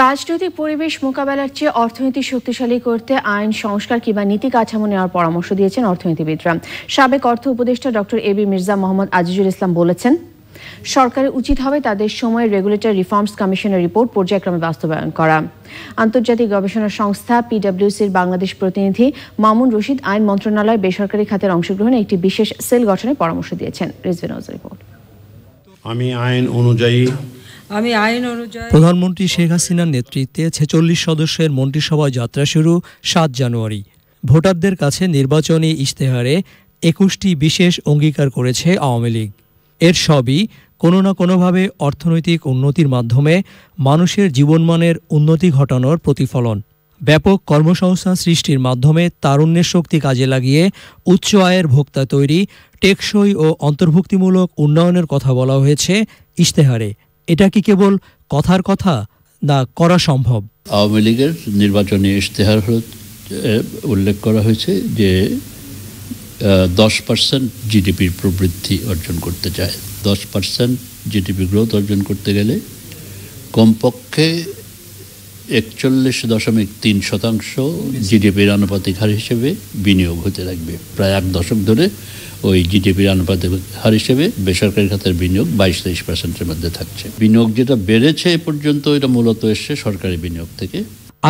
রাজনৈতিক পরিবেশ মোকাবেলার চেয়ে অর্থনীতি শক্তিশালী করতে আইন সংস্কার কিংবা নীতি কাঠামো নেওয়ার পরামর্শ দিয়েছেন অর্থনীতিবিদরা। সাবেক অর্থ উপদেষ্টা ডক্টর এবি মির্জা মোহাম্মদ আজিজুল ইসলাম বলেছেন, সরকারের উচিত হবে তাদের সময়ের রেগুলেটরি রিফর্মস কমিশনের রিপোর্ট পর্যায়ক্রমে বাস্তবায়ন করা। আন্তর্জাতিক গবেষণা সংস্থা পিডব্লিউসির বাংলাদেশ প্রতিনিধি মামুন রশিদ আইন মন্ত্রণালয় বেসরকারি খাতের অংশগ্রহণে একটি বিশেষ সেল গঠনের পরামর্শ দিয়েছেন। রিজওয়ান রিপোর্ট। আমি আইন অনুযায়ী প্রধানমন্ত্রী শেখ হাসিনার নেতৃত্বে ৪৬ সদস্যের মন্ত্রিসভা যাত্রা শুরু ৭ জানুয়ারি। ভোটারদের কাছে নির্বাচনী ইশতেহারে ২১টি বিশেষ অঙ্গীকার করেছে আওয়ামী লীগ। এর সবই কোনো না কোনোভাবে অর্থনৈতিক উন্নতির মাধ্যমে মানুষের জীবনমানের উন্নতি ঘটানোর প্রতিফলন। ব্যাপক কর্মসংস্থান সৃষ্টির মাধ্যমে তারুণ্যের শক্তি কাজে লাগিয়ে উচ্চ আয়ের ভোক্তা তৈরি, টেকসই ও অন্তর্ভুক্তিমূলক উন্নয়নের কথা বলা হয়েছে ইশতেহারে। এটা কি কেবল কথার কথা, না করা সম্ভব? আওয়ামী লীগের নির্বাচনী ইশতেহার উল্লেখ করা হয়েছে যে 10% জিডিপির প্রবৃদ্ধি অর্জন করতে চায়। 10% জিডিপি গ্রোথ অর্জন করতে গেলে কমপক্ষে 41.3% জিডিপির আনুপাতিক হার হিসেবে বিনিয়োগ হতে লাগবে। প্রায় 1 দশক ধরে ওই জিডিপির আনুপাতিক হার হিসেবে বেসরকারি খাতের বিনিয়োগ 22-23%-এর মধ্যে থাকছে। বিনিয়োগ যেটা বেড়েছে এ পর্যন্ত, এটা মূলত এসছে সরকারি বিনিয়োগ থেকে।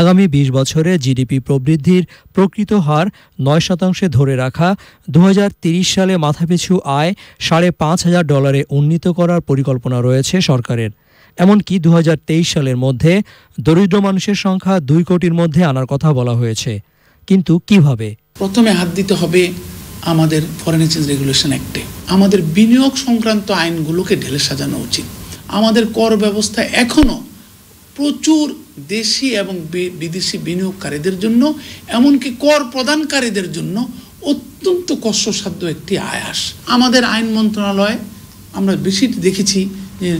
আগামী ২০ বছরে জিডিপি প্রবৃদ্ধির প্রকৃত হার ৯% ধরে রাখা, ২০৩০ সালে মাথাপিছু আয় $৫,৫০০ উন্নীত করার পরিকল্পনা রয়েছে সরকারের। এমনকি ২০২৩ সালের মধ্যে দরিদ্র মানুষের সংখ্যা ২ কোটির মধ্যে আনার কথা বলা হয়েছে। কিন্তু কিভাবে? প্রথমে হাত দিতে হবে আমাদের ফরেন এক্সচেঞ্জ রেগুলেশন অ্যাক্টে। আমাদের বিনিয়োগ সংক্রান্ত আইনগুলোকে ঢেলে সাজানো উচিত। আমাদের কর ব্যবস্থা এখনও প্রচুর দেশি এবং বিদেশি বিনিয়োগকারীদের জন্য, এমনকি কর প্রদানকারীদের জন্য অত্যন্ত কষ্টসাধ্য একটি আয়াস। আমাদের আইন মন্ত্রণালয় আমরা বেশি দেখেছি যে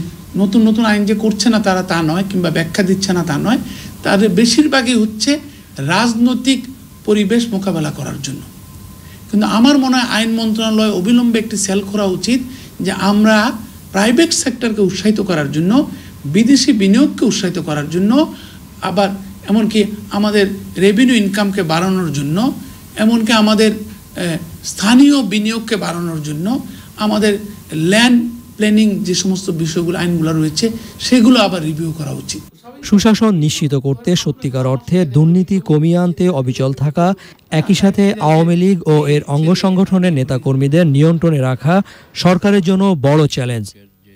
নতুন নতুন আইন যে করছে না তারা তা নয়, কিংবা ব্যাখ্যা দিচ্ছে না তা নয়, তাদের বেশিরভাগই হচ্ছে রাজনৈতিক পরিবেশ মোকাবেলা করার জন্য। কিন্তু আমার মনে হয় আইন মন্ত্রণালয় অবিলম্বে একটি সেল করা উচিত যে আমরা প্রাইভেট সেক্টরকে উৎসাহিত করার জন্য, বিদেশি বিনিয়োগকে উৎসাহিত করার জন্য, আবার এমনকি আমাদের রেভিনিউ ইনকামকে বাড়ানোর জন্য, এমনকি আমাদের স্থানীয় বিনিয়োগকে বাড়ানোর জন্য আমাদের ল্যান্ড প্ল্যানিং যে সমস্ত বিষয়গুলো আইনগুলো রয়েছে সেগুলো আবার রিভিউ করা উচিত। সুশাসন নিশ্চিত করতে সত্যিকার অর্থে দুর্নীতি কমিয়ে আনতে অবিচল থাকা, একই সাথে আওয়ামী লীগ ও এর অঙ্গ সংগঠনের নেতাকর্মীদের নিয়ন্ত্রণে রাখা সরকারের জন্য বড় চ্যালেঞ্জ।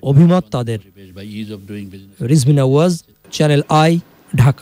অভিমত তাদের। Rizwan, channel I, Dhaka.